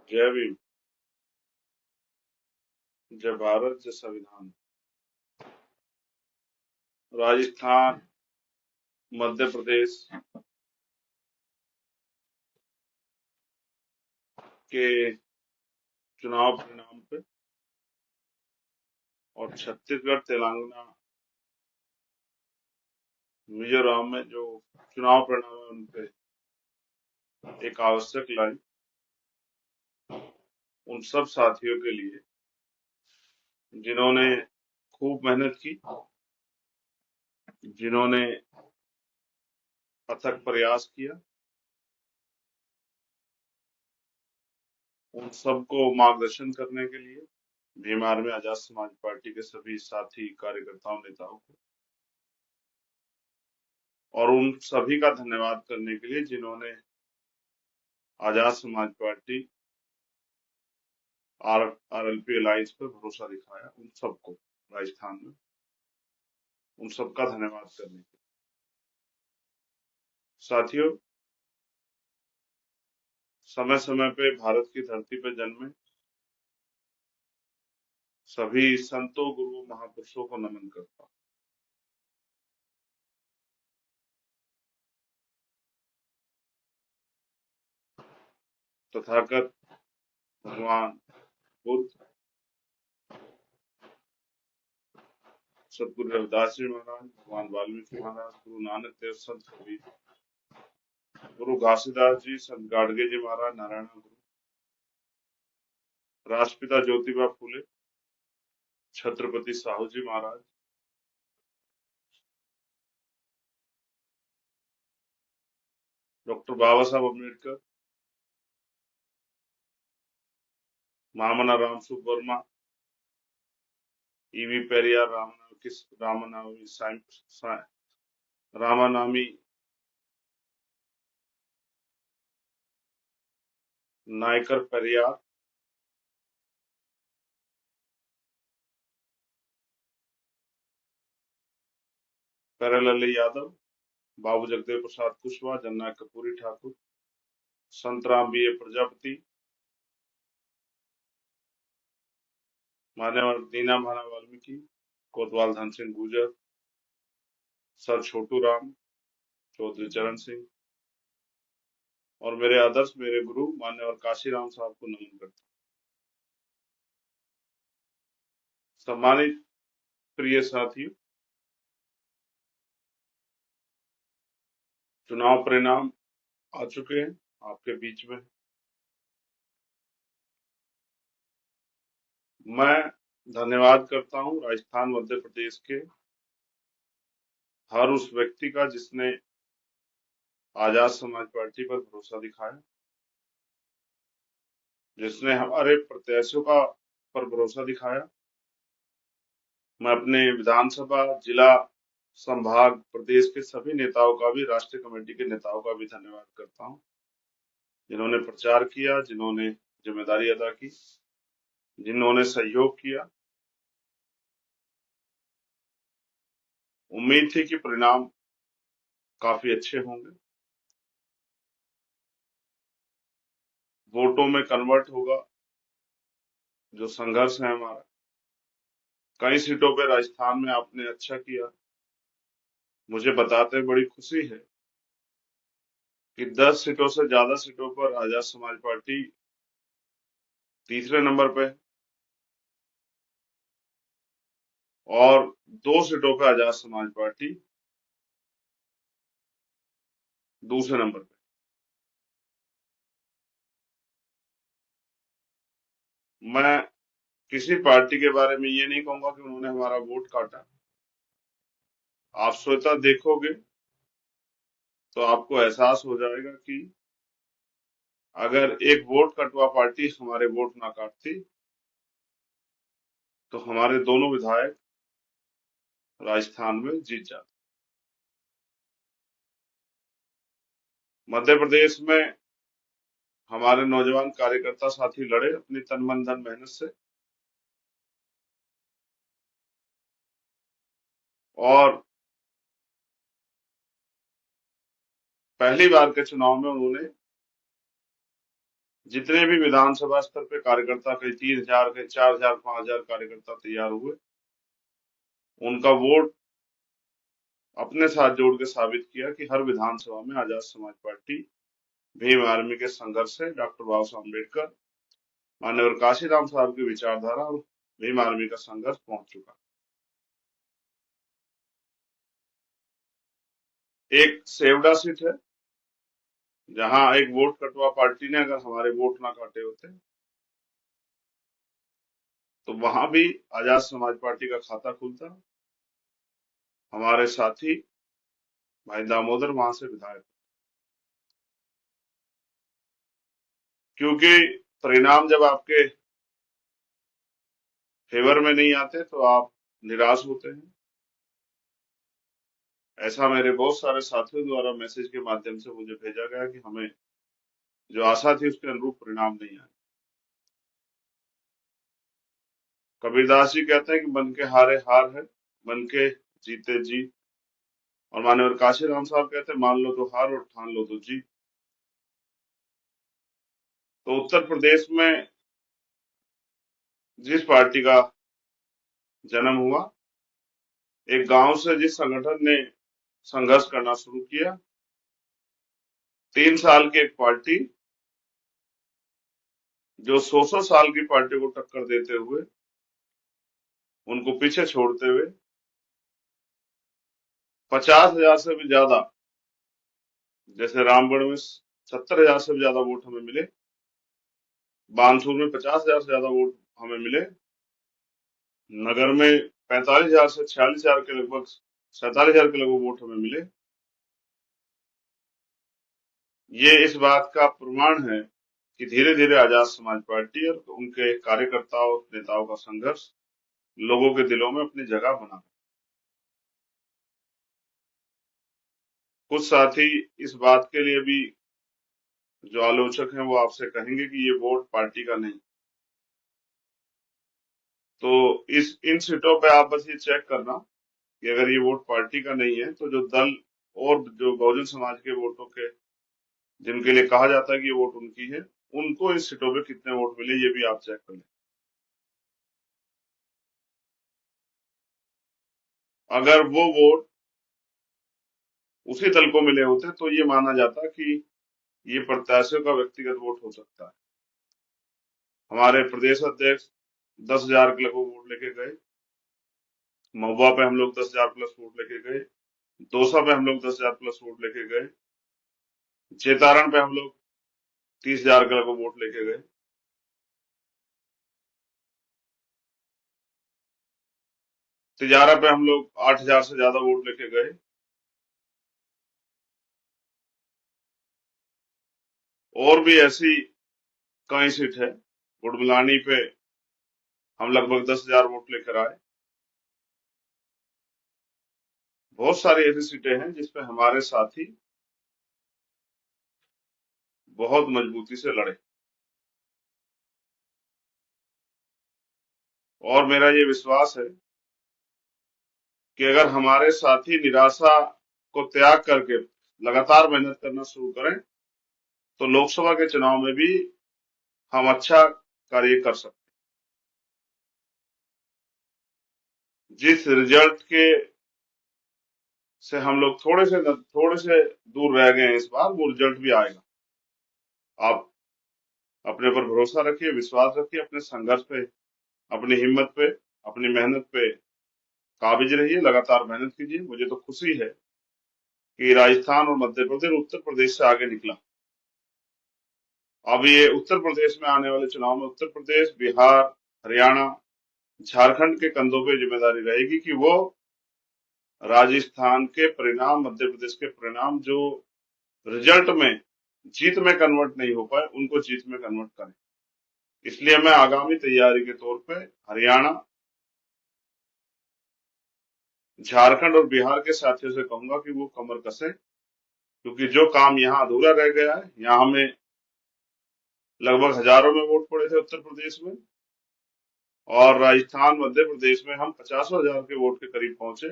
जय भीम। जय भारत, जय संविधान। राजस्थान, मध्य प्रदेश के चुनाव परिणाम पे और छत्तीसगढ़, तेलंगाना, मिजोरम में जो चुनाव परिणाम है उन पे एक आवश्यक लाइन उन सब साथियों के लिए जिन्होंने खूब मेहनत की, जिन्होंने अथक प्रयास किया, उन सबको मार्गदर्शन करने के लिए भीम आर्मी आजाद समाज पार्टी के सभी साथी कार्यकर्ताओं, नेताओं को, और उन सभी का धन्यवाद करने के लिए जिन्होंने Azad Samaj party RLP alliance पर भरोसा दिखाया। उन सबको राजस्थान में उन सबका धन्यवाद करने के लिए। साथियों, समय समय पे भारत की धरती पर जन्मे सभी संतों, गुरु, महापुरुषों को नमन करता हूं। तथागत भगवान बुद्ध, सतगुरु रविदास जी महाराज, भगवान वाल्मीकि महाराज, गुरु नानक देव, संत कबीर, गुरु घासीदास जी, संत गाडगे जी महाराज, नारायण गुरु, राष्ट्रपिता ज्योतिबा फूले, छत्रपति साहू जी महाराज, डॉक्टर बाबा साहब अम्बेडकर, मामना राम सुब्बर्मा, ईवी पेरियार, रामानामी नायकर पेरियार, प्यारेलाल यादव, बाबू जगदेव प्रसाद कुशवाहा, जननायक कर्पूरी ठाकुर, संतराम बी ए प्रजापति, मान्यवर दीना भाना वाल्मीकि, कोतवाल धन सिंह गुर्जर, सर छोटू राम, चौधरी चरण सिंह, और मेरे आदर्श, मेरे गुरु मान्यवर काशीराम साहब को नमन करता हूं। सम्मानित प्रिय साथियों, चुनाव परिणाम आ चुके हैं, आपके बीच में मैं धन्यवाद करता हूं राजस्थान, मध्य प्रदेश के हर उस व्यक्ति का जिसने आजाद समाज पार्टी पर भरोसा दिखाया, जिसने हमारे प्रत्याशियों का पर भरोसा दिखाया। मैं अपने विधानसभा, जिला, संभाग, प्रदेश के सभी नेताओं का भी, राष्ट्रीय कमेटी के नेताओं का भी धन्यवाद करता हूं, जिन्होंने प्रचार किया, जिन्होंने जिम्मेदारी अदा की, जिन्होंने सहयोग किया। उम्मीद थी कि परिणाम काफी अच्छे होंगे, वोटों में कन्वर्ट होगा। जो संघर्ष है हमारा, कई सीटों पे राजस्थान में आपने अच्छा किया। मुझे बताते बड़ी खुशी है कि 10 सीटों से ज्यादा सीटों पर आजाद समाज पार्टी तीसरे नंबर पे और 2 सीटों पे आजाद समाज पार्टी दूसरे नंबर पे। मैं किसी पार्टी के बारे में ये नहीं कहूंगा कि उन्होंने हमारा वोट काटा। आप स्वतः देखोगे तो आपको एहसास हो जाएगा कि अगर एक वोट कटवा पार्टी हमारे वोट ना काटती तो हमारे दोनों विधायक राजस्थान में जीत जाते। मध्य प्रदेश में हमारे नौजवान कार्यकर्ता साथी लड़े अपनी तन मन धन मेहनत से, और पहली बार के चुनाव में उन्होंने जितने भी विधानसभा स्तर पे कार्यकर्ता, कई 3,000, कई 4,000, 5,000 कार्यकर्ता तैयार हुए, उनका वोट अपने साथ जोड़ के साबित किया कि हर विधानसभा में आजाद समाज पार्टी, भीम आर्मी के संघर्ष से, डॉक्टर बाबा साहब अम्बेडकर, माननीय काशीराम साहब की विचारधारा और भीम आर्मी का संघर्ष पहुंच चुका। एक सेवडा सीट है जहां एक वोट कटवा पार्टी ने अगर हमारे वोट ना काटे होते तो वहां भी आजाद समाज पार्टी का खाता खुलता। हमारे साथी भाई दामोदर वहां से विधायक, क्योंकि परिणाम जब आपके फेवर में नहीं आते तो आप निराश होते हैं। ऐसा मेरे बहुत सारे साथियों द्वारा मैसेज के माध्यम से मुझे भेजा गया कि हमें जो आशा थी उसके अनुरूप परिणाम नहीं आए। कबीरदास जी कहते हैं कि मन के हारे हार है, मन के जीते जीत। और माननीय काशीराम साहब कहते हैं मान लो तो हार और ठान लो तो जीत। तो उत्तर प्रदेश में जिस पार्टी का जन्म हुआ, एक गांव से जिस संगठन ने संघर्ष करना शुरू किया, 3 साल की एक पार्टी जो 100 साल की पार्टी को टक्कर देते हुए, उनको पीछे छोड़ते हुए 50,000 से भी ज्यादा, जैसे रामगढ़ में 70,000 से भी ज्यादा वोट हमें मिले, बानसूर में 50,000 से ज्यादा वोट हमें मिले, नगर में 45,000 से 46,000 के लगभग, 47,000 के लगभग वोट हमें मिले। ये इस बात का प्रमाण है कि धीरे धीरे आजाद समाज पार्टी और उनके कार्यकर्ताओं नेताओं का संघर्ष लोगों के दिलों में अपनी जगह बना। कुछ साथी इस बात के लिए भी, जो आलोचक हैं, वो आपसे कहेंगे कि ये वोट पार्टी का नहीं। तो इन सीटों पे आप बस ये चेक करना कि अगर ये वोट पार्टी का नहीं है तो जो दल और जो बहुजन समाज के वोटों के, जिनके लिए कहा जाता है कि ये वोट उनकी है, उनको इस सीटों पे कितने वोट मिले ये भी आप चेक कर लें। अगर वो वोट उसी दल को मिले होते तो ये माना जाता कि ये प्रत्याशियों का व्यक्तिगत वोट हो सकता है। हमारे प्रदेश अध्यक्ष 10,000 के लगभग वोट लेके गए, महुआ पे हम लोग 10,000 प्लस वोट लेके गए, दौसा पे हम लोग 10,000 प्लस वोट लेके गए, चेतारण पे हम लोग 30,000 के लगभग वोट लेके गए, तिजारा पे हम लोग 8,000 से ज्यादा वोट लेके गए, और भी ऐसी कई सीट है। गुड़मिलानी पे हम लगभग 10,000 वोट लेकर आए। बहुत सारी ऐसी सीटें हैं जिसपे हमारे साथी बहुत मजबूती से लड़े, और मेरा ये विश्वास है कि अगर हमारे साथी निराशा को त्याग करके लगातार मेहनत करना शुरू करें तो लोकसभा के चुनाव में भी हम अच्छा कार्य कर सकते हैं। जिस रिजल्ट के से हम लोग थोड़े से दूर रह गए हैं, इस बार वो रिजल्ट भी आएगा। आप अपने पर भरोसा रखिए, विश्वास रखिए, अपने संघर्ष पे, अपनी हिम्मत पे, अपनी मेहनत पे काबिज रहिए, लगातार मेहनत कीजिए। मुझे तो खुशी है कि राजस्थान और मध्य प्रदेश, उत्तर प्रदेश से आगे निकला। अब ये उत्तर प्रदेश में आने वाले चुनाव में उत्तर प्रदेश, बिहार, हरियाणा, झारखंड के कंधों पे जिम्मेदारी रहेगी कि वो राजस्थान के परिणाम, मध्य प्रदेश के परिणाम जो रिजल्ट में जीत में कन्वर्ट नहीं हो पाए, उनको जीत में कन्वर्ट करें। इसलिए मैं आगामी तैयारी के तौर पे हरियाणा, झारखंड और बिहार के साथियों से कहूंगा कि वो कमर कसे, क्योंकि जो काम यहाँ अधूरा रह गया है, यहाँ हमें लगभग हजारों में वोट पड़े थे उत्तर प्रदेश में, और राजस्थान, मध्य प्रदेश में हम 50,000 के वोट के करीब पहुंचे।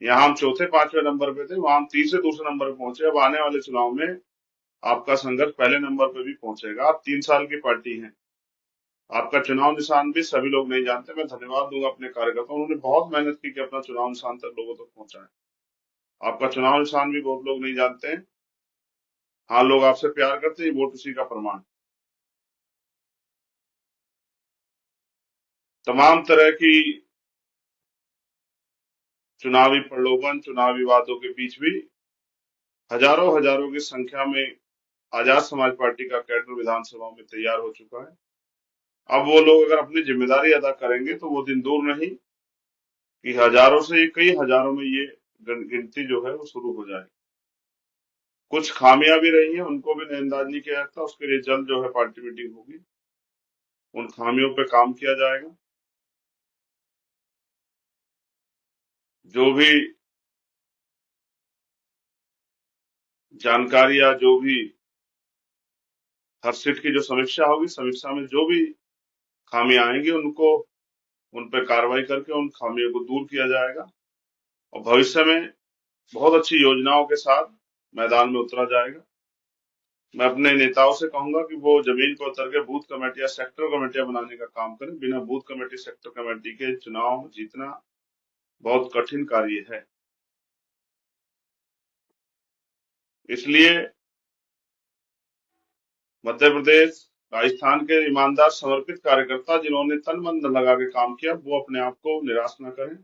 यहाँ हम चौथे 5वें नंबर पे थे, वहां हम तीसरे दूसरे नंबर पे पहुंचे। अब आने वाले चुनाव में आपका संघर्ष पहले नंबर पे भी पहुंचेगा। आप 3 साल की पार्टी हैं, आपका चुनाव निशान भी सभी लोग नहीं जानते। मैं धन्यवाद दूंगा अपने कार्यकर्ताओं, उन्होंने बहुत मेहनत की कि अपना चुनाव निशान तक लोगों तक पहुंचाए। आपका चुनाव निशान भी बहुत लोग नहीं जानते हैं। हाँ, लोग आपसे प्यार करते हैं, वोट उसी का प्रमाण। तमाम तरह की चुनावी प्रलोभन, चुनावी विवादों के बीच भी हजारों हजारों की संख्या में आजाद समाज पार्टी का कैडर विधानसभा में तैयार हो चुका है। अब वो लोग अगर अपनी जिम्मेदारी अदा करेंगे तो वो दिन दूर नहीं कि हजारों से कई हजारों में ये गिनती जो है वो शुरू हो जाए। कुछ खामियां भी रही हैं, उनको भी नजरअंदाज नहीं किया जाता। उसके लिए जल्द जो है पार्टी मीटिंग होगी, उन खामियों पे काम किया जाएगा। जो भी जानकारी या जो भी हर सीट की जो समीक्षा होगी, समीक्षा में जो भी खामियां आएंगी उनको उन पर कार्रवाई करके उन खामियों को दूर किया जाएगा और भविष्य में बहुत अच्छी योजनाओं के साथ मैदान में उतरा जाएगा। मैं अपने नेताओं से कहूंगा कि वो जमीन पर उतर के बूथ कमेटियां, सेक्टर कमेटियां बनाने का काम करें। बिना बूथ कमेटी, सेक्टर कमेटी के चुनाव जीतना बहुत कठिन कार्य है। इसलिए मध्य प्रदेश, राजस्थान के ईमानदार समर्पित कार्यकर्ता जिन्होंने तन मन धन लगा के काम किया, वो अपने आप को निराश न करें।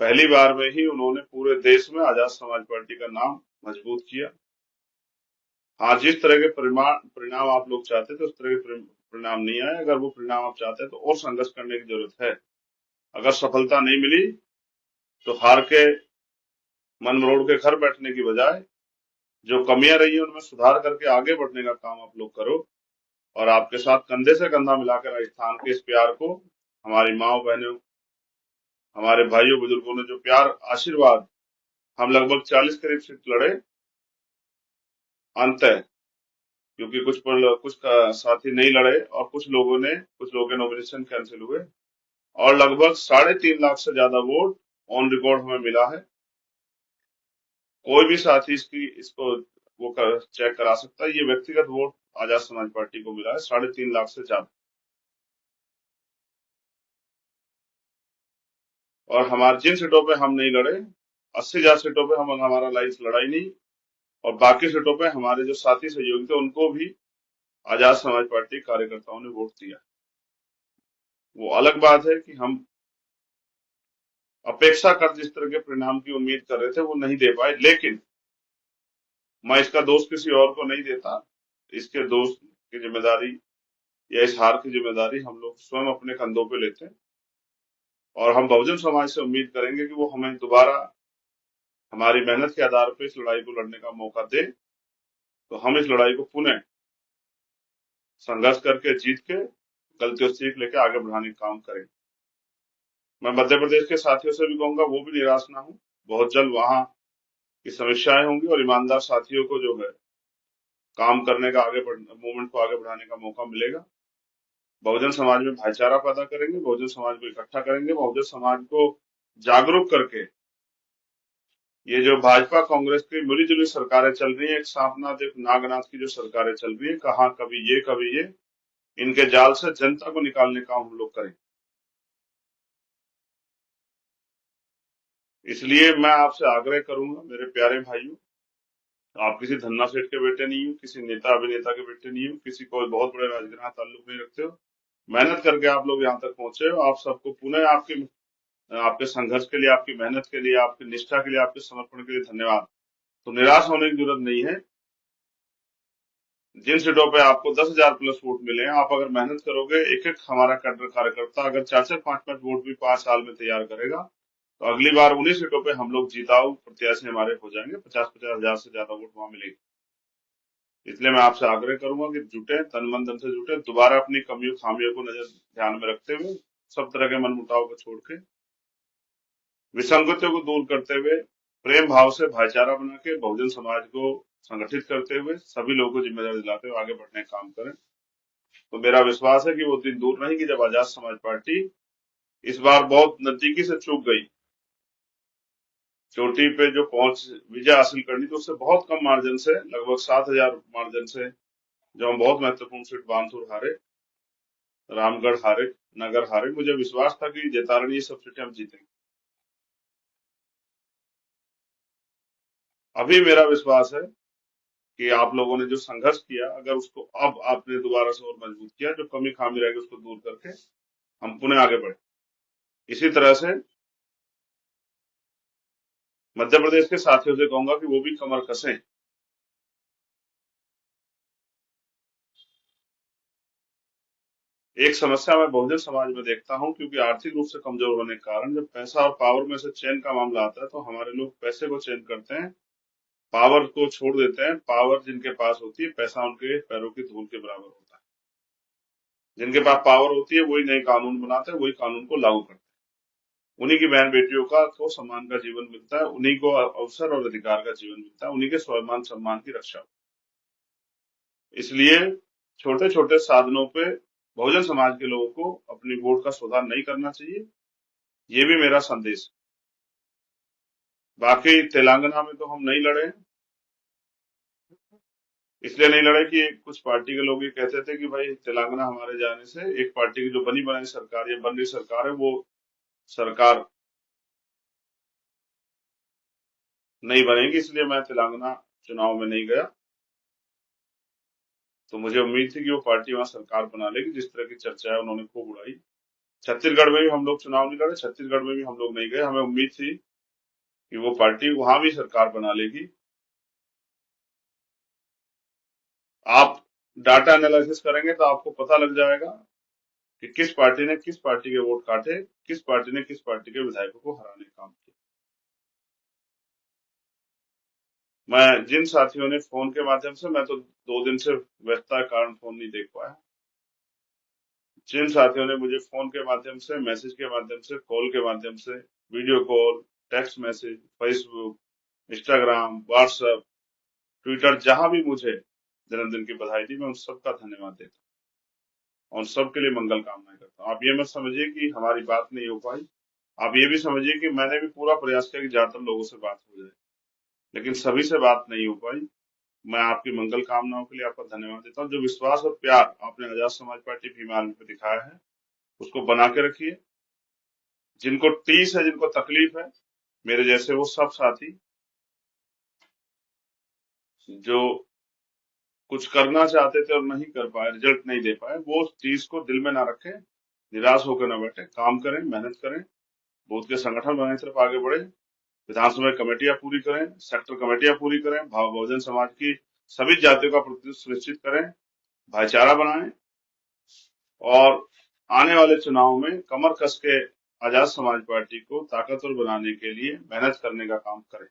पहली बार में ही उन्होंने पूरे देश में आजाद समाज पार्टी का नाम मजबूत किया। हाँ, जिस तरह के परिणाम आप लोग चाहते थे उस तरह के परिणाम नहीं आए। अगर वो परिणाम आप चाहते हैं तो और संघर्ष करने की जरूरत है। अगर सफलता नहीं मिली तो हार के मन मरोड़ के घर बैठने की बजाय जो कमियां रही है उनमें सुधार करके आगे बढ़ने का काम आप लोग करो। और आपके साथ कंधे से कंधा मिलाकर राजस्थान के इस प्यार को, हमारी माओ बहनों, हमारे भाइयों बुजुर्गों ने जो प्यार, आशीर्वाद, हम लगभग 40 करीब सीट लड़े अंत है, क्योंकि कुछ साथी नहीं लड़े और कुछ लोगों के नॉमिनेशन कैंसिल हुए और लगभग 3.5 लाख से ज्यादा वोट ऑन रिकॉर्ड हमें मिला है। कोई भी साथी इसको वो चेक करा सकता है। ये व्यक्तिगत वोट आजाद समाज पार्टी को मिला है 3.5 लाख से ज्यादा। और हमारे जिन सीटों पे हम नहीं लड़े, 80,000 सीटों पे हम हमारा लाइफ लड़ाई नहीं, और बाकी सीटों पे हमारे जो साथी सहयोगी थे उनको भी आजाद समाज पार्टी कार्यकर्ताओं ने वोट दिया। वो अलग बात है कि हम अपेक्षा कर जिस तरह के परिणाम की उम्मीद कर रहे थे वो नहीं दे पाए, लेकिन मैं इसका दोष किसी और को नहीं देता। इसके दोष की जिम्मेदारी या इस हार की जिम्मेदारी हम लोग स्वयं अपने कंधों पे लेते हैं और हम बहुजन समाज से उम्मीद करेंगे कि वो हमें दोबारा हमारी मेहनत के आधार पर इस लड़ाई को लड़ने का मौका दे, तो हम इस लड़ाई को पुनः संघर्ष करके जीत के गलतियों से सीख लेके आगे बढ़ाने का काम करें। मैं मध्य प्रदेश के साथियों से भी कहूंगा वो भी निराश ना हो। बहुत जल्द वहां की समीक्षाएं होंगी और ईमानदार साथियों को जो है काम करने का, मूवमेंट को आगे बढ़ाने का मौका मिलेगा। बहुजन समाज में भाईचारा पैदा करेंगे, बहुजन समाज को इकट्ठा करेंगे, बहुजन समाज को जागरूक करके ये जो भाजपा कांग्रेस की मिलीजुली सरकारें चल रही है, एक सांपनाथ एक नागनाथ की जो सरकारें चल रही है, कहा कभी ये, इनके जाल से जनता को निकालने का हम लोग करें। इसलिए मैं आपसे आग्रह करूंगा मेरे प्यारे भाइयों, आप किसी धन्ना सेठ के बेटे नहीं हो, किसी नेता अभिनेता के बेटे नहीं हो, किसी कोई बहुत बड़े राजनीतिक ताल्लुक नहीं रखते हो। मेहनत करके आप लोग यहाँ तक पहुंचे हो। आप सबको पुनः आपके संघर्ष के लिए, आपकी मेहनत के लिए, आपकी निष्ठा के लिए, आपके समर्पण के लिए धन्यवाद। तो निराश होने की जरूरत नहीं है। जिन सीटों पे आपको 10,000 प्लस वोट मिले हैं, आप अगर मेहनत करोगे, एक एक हमारा कार्यकर्ता अगर 4-4, 5-5 वोट भी 5 साल में तैयार करेगा, तो अगली बार उन्हीं सीटों पे हम लोग जीताऊ प्रत्याशी हमारे हो जाएंगे। 50-50 हजार से ज्यादा वोट वहां मिलेगी। इसलिए मैं आपसे आग्रह करूंगा कि जुटे, तन मन धन से जुटे, दोबारा अपनी कमियों खामियों को ध्यान में रखते हुए, सब तरह के मनमुटाव को छोड़ के, विसंगतियों को दूर करते हुए, प्रेम भाव से भाईचारा बना के बहुजन समाज को संगठित करते हुए, सभी लोगों को जिम्मेदारी दिलाते हुए आगे बढ़ने का काम करें। तो मेरा विश्वास है कि वो दिन दूर नहीं कि जब आजाद समाज पार्टी इस बार बहुत नजदीकी से चूक गई चोटी पे जो पहुंच विजय हासिल करनी थी उससे बहुत कम मार्जिन से, लगभग 7,000 मार्जिन से, जो हम बहुत महत्वपूर्ण सीट बानसूर हारे, रामगढ़ हारे, नगर हारे, मुझे विश्वास था कि जैतारणी ये सब सीटें हम जीतेंगे। अभी मेरा विश्वास है कि आप लोगों ने जो संघर्ष किया, अगर उसको अब आपने दोबारा से और मजबूत किया, जो कमी खामी रहेगी उसको दूर करके हम पुनः आगे बढ़े। इसी तरह से मध्य प्रदेश के साथियों से कहूंगा कि वो भी कमर कसें। एक समस्या मैं बहुजन समाज में देखता हूं, क्योंकि आर्थिक रूप से कमजोर होने के कारण जब पैसा और पावर में से चयन का मामला आता है तो हमारे लोग पैसे को चयन करते हैं, पावर को छोड़ देते हैं। पावर जिनके पास होती है, पैसा उनके पैरों की धूल के बराबर होता है। जिनके पास पावर होती है वही नए कानून बनाते हैं, वही कानून को लागू करते हैं। उन्हीं की बहन बेटियों का को सम्मान का जीवन मिलता है, उन्हीं को अवसर और अधिकार का जीवन मिलता है, उन्हीं के स्वाभिमान सम्मान की रक्षा होती है। इसलिए छोटे छोटे साधनों पे बहुजन समाज के लोगों को अपनी वोट का सुधार नहीं करना चाहिए, ये भी मेरा संदेश है। बाकी तेलंगाना में तो हम नहीं लड़े, इसलिए नहीं लड़े कि कुछ पार्टी के लोग ये कहते थे कि भाई तेलंगाना हमारे जाने से एक पार्टी की जो बनी बनाई सरकार या बन रही सरकार है वो सरकार नहीं बनेगी, इसलिए मैं तेलंगाना चुनाव में नहीं गया। तो मुझे उम्मीद थी कि वो पार्टी वहां सरकार बना लेगी, जिस तरह की चर्चा है उन्होंने खूब उड़ाई। छत्तीसगढ़ में भी हम लोग चुनाव नहीं लड़े, छत्तीसगढ़ में भी हम लोग नहीं गए। हमें उम्मीद थी कि वो पार्टी वहां भी सरकार बना लेगी। आप डाटा एनालिसिस करेंगे तो आपको पता लग जाएगा कि किस पार्टी ने किस पार्टी के वोट काटे, किस पार्टी ने किस पार्टी के विधायकों को हराने का काम किया। मैं जिन साथियों ने फोन के माध्यम से, मैं तो 2 दिन से व्यस्तता के कारण फोन नहीं देख पाया, जिन साथियों ने मुझे फोन के माध्यम से, मैसेज के माध्यम से, कॉल के माध्यम से, video call, text message, Facebook, Instagram, WhatsApp, Twitter, जहां भी मुझे जन्मदिन की बधाई दी, मैं उन सबका धन्यवाद देता हूँ और सबके लिए मंगल कामनाएं करता हूँ। आप ये मत समझिए कि हमारी बात नहीं हो पाई, आप ये भी समझिए कि मैंने भी पूरा प्रयास किया कि ज्यादातर लोगों से बात हो जाए, लेकिन सभी से बात नहीं हो पाई। मैं आपकी मंगल कामनाओं के लिए आपका धन्यवाद देता हूँ। जो विश्वास और प्यार आपने आजाद समाज पार्टी भीम आर्मी पे दिखाया है, उसको बना के रखिए। जिनको टीस है, जिनको तकलीफ है, मेरे जैसे वो सब साथी जो कुछ करना चाहते थे और नहीं कर पाए, रिजल्ट नहीं दे पाए, वो उस चीज को दिल में ना रखें, निराश होकर ना बैठे, काम करें, मेहनत करें, बूथ के संगठन बनाने की तरफ आगे बढ़े, विधानसभा कमेटियां पूरी करें, सेक्टर कमेटियां पूरी करें, बहुजन समाज की सभी जातियों का प्रतिनिधित्व सुनिश्चित करें, भाईचारा बनाएं और आने वाले चुनाव में कमर कस के आजाद समाज पार्टी को ताकतवर बनाने के लिए मेहनत करने का काम करें।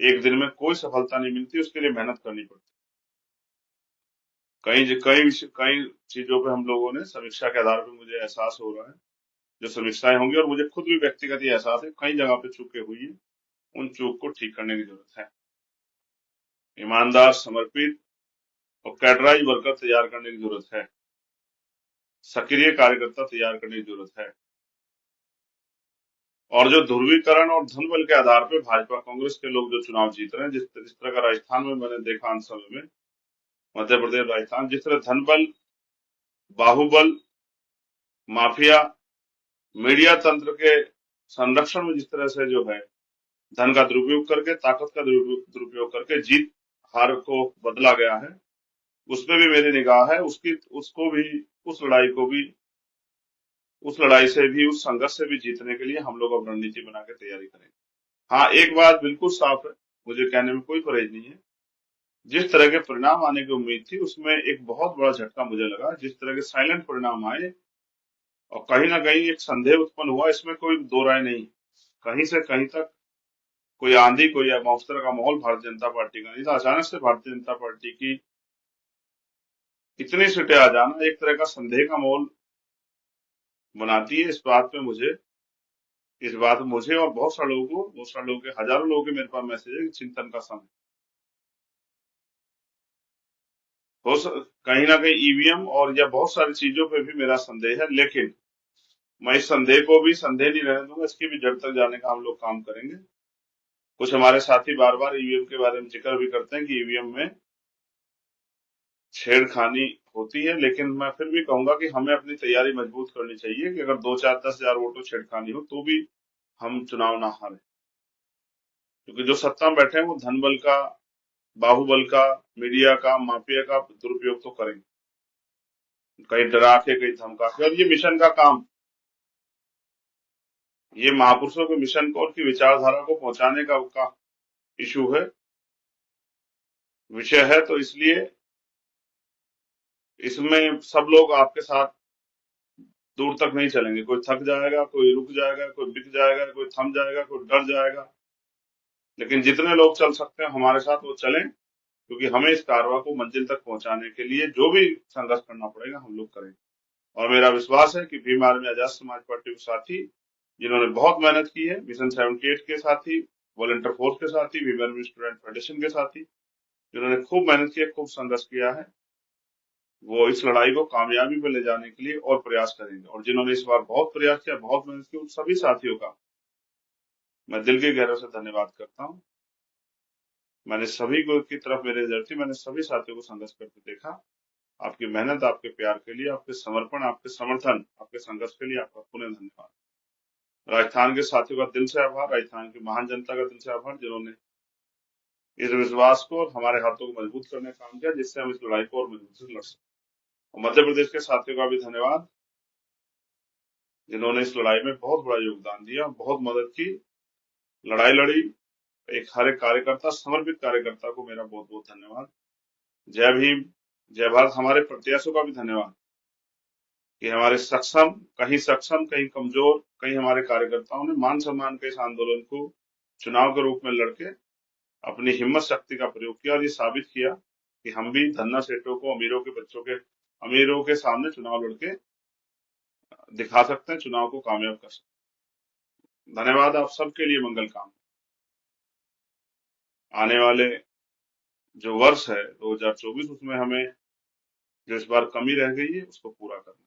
एक दिन में कोई सफलता नहीं मिलती, उसके लिए मेहनत करनी पड़ती। कई कई कई चीजों पे हम लोगों ने समीक्षा के आधार पर, मुझे एहसास हो रहा है, जो समीक्षाएं होंगी, और मुझे खुद भी व्यक्तिगत ये एहसास है, कई जगह पे चूकें हुई है, उन चूक को ठीक करने की जरूरत है। ईमानदार, समर्पित और कैडराइज वर्कर तैयार करने की जरूरत है, सक्रिय कार्यकर्ता तैयार करने की जरूरत है। और जो ध्रुवीकरण और धन बल के आधार पर भाजपा कांग्रेस के लोग जो चुनाव जीत रहे हैं, जिस तरह का राजस्थान में मैंने देखा अंत समय में, मध्य प्रदेश, राजस्थान, जिस तरह धन बल, बाहुबल, माफिया, मीडिया तंत्र के संरक्षण में जिस तरह से जो है धन का दुरुपयोग करके, ताकत का दुरुपयोग करके जीत हार को बदला गया है, उसमें भी मेरी निगाह है। उसको भी, उस लड़ाई को भी, उस लड़ाई से भी, उस संघर्ष से भी जीतने के लिए हम लोग अब रणनीति बना के तैयारी करेंगे। हाँ, एक बात बिल्कुल साफ है, मुझे कहने में कोई परहेज नहीं है, जिस तरह के परिणाम आने की उम्मीद थी उसमें एक बहुत बड़ा झटका मुझे लगा। जिस तरह के साइलेंट परिणाम आए और कहीं ना कहीं एक संदेह उत्पन्न हुआ, इसमें कोई दो राय नहीं। कहीं से कहीं तक कोई आंधी, कोई मौसम का माहौल भारतीय जनता पार्टी का नहीं था। अचानक से भारतीय जनता पार्टी की इतनी सीटें आ जाना एक तरह का संदेह का माहौल बनाती है। इस बात में मुझे और बहुत सारे लोगों को, बहुत सारे लोगों के, हजारों लोगों के मेरे पास मैसेज है कि चिंतन का समय कहीं ना कहीं ईवीएम और या बहुत सारी चीजों पे भी मेरा संदेह है, लेकिन मैं इस संदेह को भी संदेह नहीं रहने दूंगा, इसकी भी जड़ तक जाने का हम लोग काम करेंगे। कुछ हमारे साथी बार बार ईवीएम के बारे में जिक्र भी करते हैं कि ईवीएम में छेड़खानी होती है, लेकिन मैं फिर भी कहूंगा कि हमें अपनी तैयारी मजबूत करनी चाहिए कि अगर 2, 4, 10 हजार वोटों छेड़खानी हो तो भी हम चुनाव ना हारें, क्योंकि जो सत्ता में बैठे हैं वो धन बल का, बाहुबल का, मीडिया का, माफिया का दुरुपयोग तो करेंगे, कहीं डरा के, कहीं धमका के। और ये मिशन का काम, ये महापुरुषों के मिशन को, उनकी विचारधारा को पहुंचाने का इशू है, विषय है। तो इसलिए इसमें सब लोग आपके साथ दूर तक नहीं चलेंगे। कोई थक जाएगा, कोई रुक जाएगा, कोई बिक जाएगा, कोई थम जाएगा, कोई डर जाएगा, लेकिन जितने लोग चल सकते हैं हमारे साथ वो चलें, क्योंकि हमें इस कारवा को मंजिल तक पहुंचाने के लिए जो भी संघर्ष करना पड़ेगा हम लोग करेंगे। और मेरा विश्वास है कि भीम आर्मी आजाद समाज पार्टी के साथी जिन्होंने बहुत मेहनत की है, मिशन 78 के साथी, वॉलंटियर फोर्स के साथी, भीम आर्मी स्टूडेंट फेडरेशन के साथी, जिन्होंने खूब मेहनत की है, खूब संघर्ष किया है, वो इस लड़ाई को कामयाबी पे ले जाने के लिए और प्रयास करेंगे। और जिन्होंने इस बार बहुत प्रयास किया, बहुत मेहनत की, उन सभी साथियों का मैं दिल के गहरे से धन्यवाद करता हूँ। मैंने सभी को की तरफ मेरी नजर थी, मैंने सभी साथियों को संघर्ष करके देखा। आपकी मेहनत, आपके प्यार के लिए, आपके समर्पण, आपके समर्थन, आपके संघर्ष के लिए आपका पुनः धन्यवाद। राजस्थान के साथियों का दिल से आभार, राजस्थान की महान जनता का दिल से आभार, जिन्होंने इस विश्वास को और हमारे हाथों को मजबूत करने का काम किया, जिससे हम इस लड़ाई को और मजबूत से लड़ सकें। और मध्य प्रदेश के साथियों का भी धन्यवाद, जिन्होंने इस लड़ाई में बहुत बड़ा योगदान दिया, बहुत मदद की, लड़ाई लड़ी। एक हर एक कार्यकर्ता, समर्पित कार्यकर्ता को मेरा बहुत बहुत धन्यवाद। जय भीम, जय भारत। हमारे प्रत्याशियों का भी धन्यवाद कि हमारे सक्षम, कहीं कमजोर, कहीं हमारे कार्यकर्ताओं ने मान सम्मान के इस आंदोलन को चुनाव के रूप में लड़के अपनी हिम्मत शक्ति का प्रयोग किया और ये साबित किया कि हम भी धन्ना सेठों को, अमीरों के सामने चुनाव लड़के दिखा सकते हैं, चुनाव को कामयाब कर सकते हैं। धन्यवाद आप सबके लिए, मंगल काम। आने वाले जो वर्ष है 2024, उसमें हमें जो इस बार कमी रह गई है उसको पूरा करना है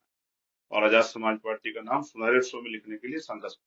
और आजाद समाज पार्टी का नाम सुनहरे अक्षरों में लिखने के लिए संघर्ष